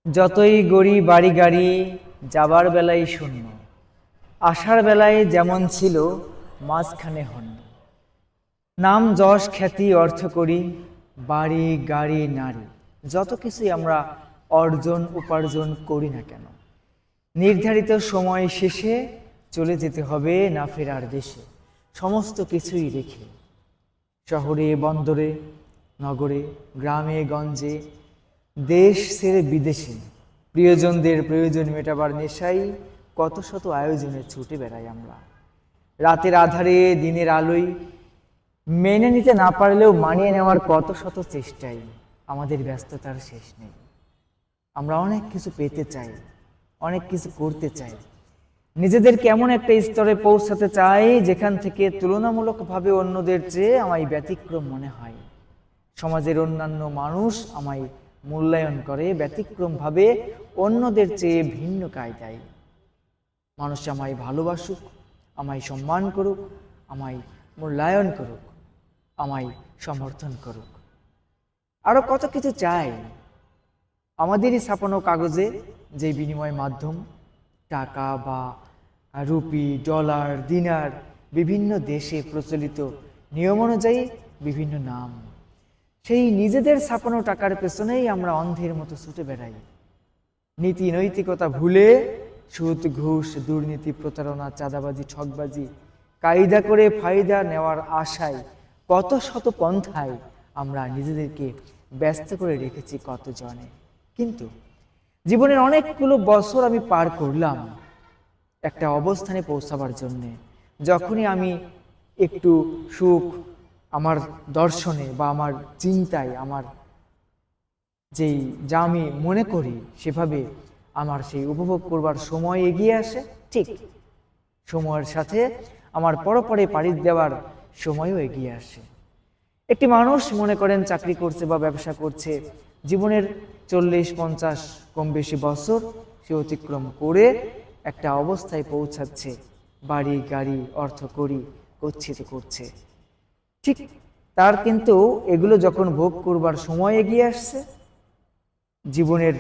যতই গড়ি বাড়ি গাড়ি, যাবার বেলায় শূন্য, আসার বেলায় যেমন ছিল মাঝখানে হন্য। নাম যশ খ্যাতি অর্থ করি, বাড়ি গাড়ি নারী, যত কিছুই আমরা অর্জন উপার্জন করি না কেন, নির্ধারিত সময় শেষে চলে যেতে হবে না ফেরার দেশে। সমস্ত কিছুই রেখে, শহরে বন্দরে নগরে গ্রামে গঞ্জে, দেশ ছেড়ে বিদেশে, প্রিয়জনদের প্রয়োজন মেটাবার নেশায় কত শত আয়োজনে ছুটে বেড়াই আমরা। রাতের আধারে দিনের আলোয় মেনে নিতে না পারলেও মানিয়ে নেওয়ার কত শত চেষ্টাই, আমাদের ব্যস্ততার শেষ নেই। আমরা অনেক কিছু পেতে চাই, অনেক কিছু করতে চাই, নিজেদের কেমন একটা স্তরে পৌঁছাতে চাই যেখান থেকে তুলনামূলকভাবে অন্যদের চেয়ে আমায় ব্যতিক্রম মনে হয়। সমাজের অন্যান্য মানুষ আমায় মূল্যায়ন করে ব্যতিক্রমভাবে, অন্যদের চেয়ে ভিন্ন কায়দায়। মানুষ আমায় ভালোবাসুক, আমায় সম্মান করুক, আমায় মূল্যায়ন করুক, আমায় সমর্থন করুক। আরো কত কিছু চাই। আমাদেরই ছাপানো কাগজে যে বিনিময় মাধ্যম, টাকা বা রুপি, ডলার, দিনার, বিভিন্ন দেশে প্রচলিত নিয়ম অনুযায়ী বিভিন্ন নাম, সেই নিজেদের ছাপানো টাকার পেছনেই আমরা অন্ধের মতো ছুটে বেড়াই। নীতি নৈতিকতা ভুলে সুদ ঘুষ দুর্নীতি প্রতারণা চাঁদাবাজি ঠকবাজি কায়দা করে ফায়দা নেওয়ার আশায় কত শত পন্থায় আমরা নিজেদেরকে ব্যস্ত করে রেখেছি কত জনে। কিন্তু জীবনের অনেকগুলো বছর আমি পার করলাম একটা অবস্থানে পৌঁছাবার জন্যে, যখনই আমি একটু সুখ আমার দর্শনে বা আমার চিন্তায়, আমার যেই যা আমি মনে করি সেভাবে আমার সেই উপভোগ করবার সময় এগিয়ে আসে, ঠিক সময়ের সাথে আমার পরপরে পাড়ি দেওয়ার সময়ও এগিয়ে আসে। একটি মানুষ মনে করেন চাকরি করছে বা ব্যবসা করছে, জীবনের 40-50 কম বেশি বছর সে অতিক্রম করে একটা অবস্থায় পৌঁছাচ্ছে, বাড়ি গাড়ি অর্থ করি গচ্ছিত করছে। ঠিক তার কিন্তু এগুলো যখন ভোগ করবার সময় এগিয়ে আসছে, জীবনের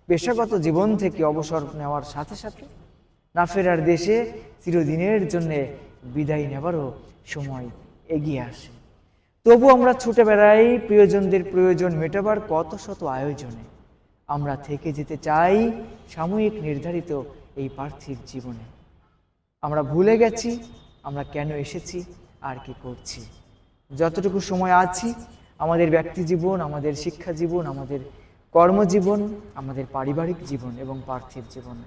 পেশাগত জীবন থেকে অবসর নেওয়ার সাথে সাথে না ফেরার দেশে চিরদিনের জন্য বিদায় নেবারও সময় এগিয়ে আসে। তবু আমরা ছুটে বেড়াই প্রিয়জনদের প্রয়োজন মেটাবার কত শত আয়োজনে। আমরা থেকে যেতে চাই সাময়িক নির্ধারিত এই পার্থিব জীবনে। আমরা ভুলে গেছি আমরা কেন এসেছি আর কি করছি। যতটুকু সময় আছি আমাদের ব্যক্তি জীবন, আমাদের শিক্ষা জীবন, আমাদের কর্মজীবন, আমাদের পারিবারিক জীবন এবং পার্থিব জীবন,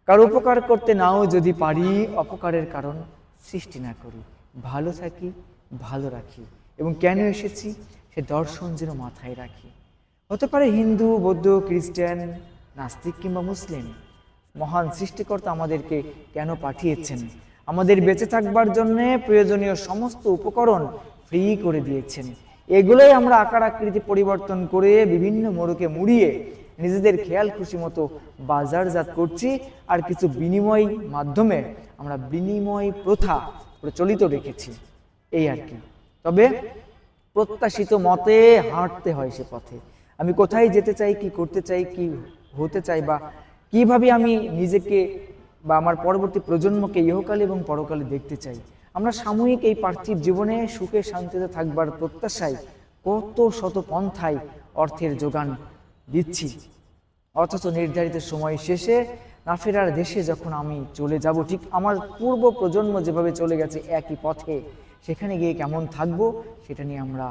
কারো উপকার করতে নাও যদি পারি, অপকারের কারণ সৃষ্টি না করি, ভালো থাকি, ভালো রাখি এবং কেন এসেছি সে দর্শন যেন মাথায় রাখি। হতে পারে হিন্দু, বৌদ্ধ, খ্রিস্টান, নাস্তিক কিংবা মুসলিম, মহান সৃষ্টিকর্তা আমাদেরকে কেন পাঠিয়েছেন, আমাদের বেঁচে থাকবার জন্য প্রয়োজনীয় সমস্ত উপকরণ ফ্রি করে দিয়েছেন। এগুলোই আমরা আকার আকৃতি পরিবর্তন করে বিভিন্ন মোড়কে মুড়িয়ে নিজেদের খেয়াল খুশি মতো বাজারজাত করছি, আর কিছু বিনিময় মাধ্যমে আমরা বিনিময় প্রথা প্রচলিত রেখেছি, এই আর কি। তবে প্রত্যাশিত মতে হাঁটতে হয় সে পথে। আমি কোথায় যেতে চাই, কি করতে চাই, কি হতে চাই, বা কিভাবে আমি নিজেকে বা আমার পরবর্তী প্রজন্মকে ইহকালে এবং পরকালে দেখতে চাই। আমরা সাময়িক এই পার্থিব জীবনে সুখে শান্তিতে থাকবার প্রত্যাশায় কত শত পন্থায় অর্থের যোগান দিচ্ছি, অথচ নির্ধারিত সময় শেষে না ফেরার দেশে যখন আমি চলে যাব, ঠিক আমার পূর্ব প্রজন্ম যেভাবে চলে গেছে একই পথে, সেখানে গিয়ে কেমন থাকবো সেটা নিয়ে আমরা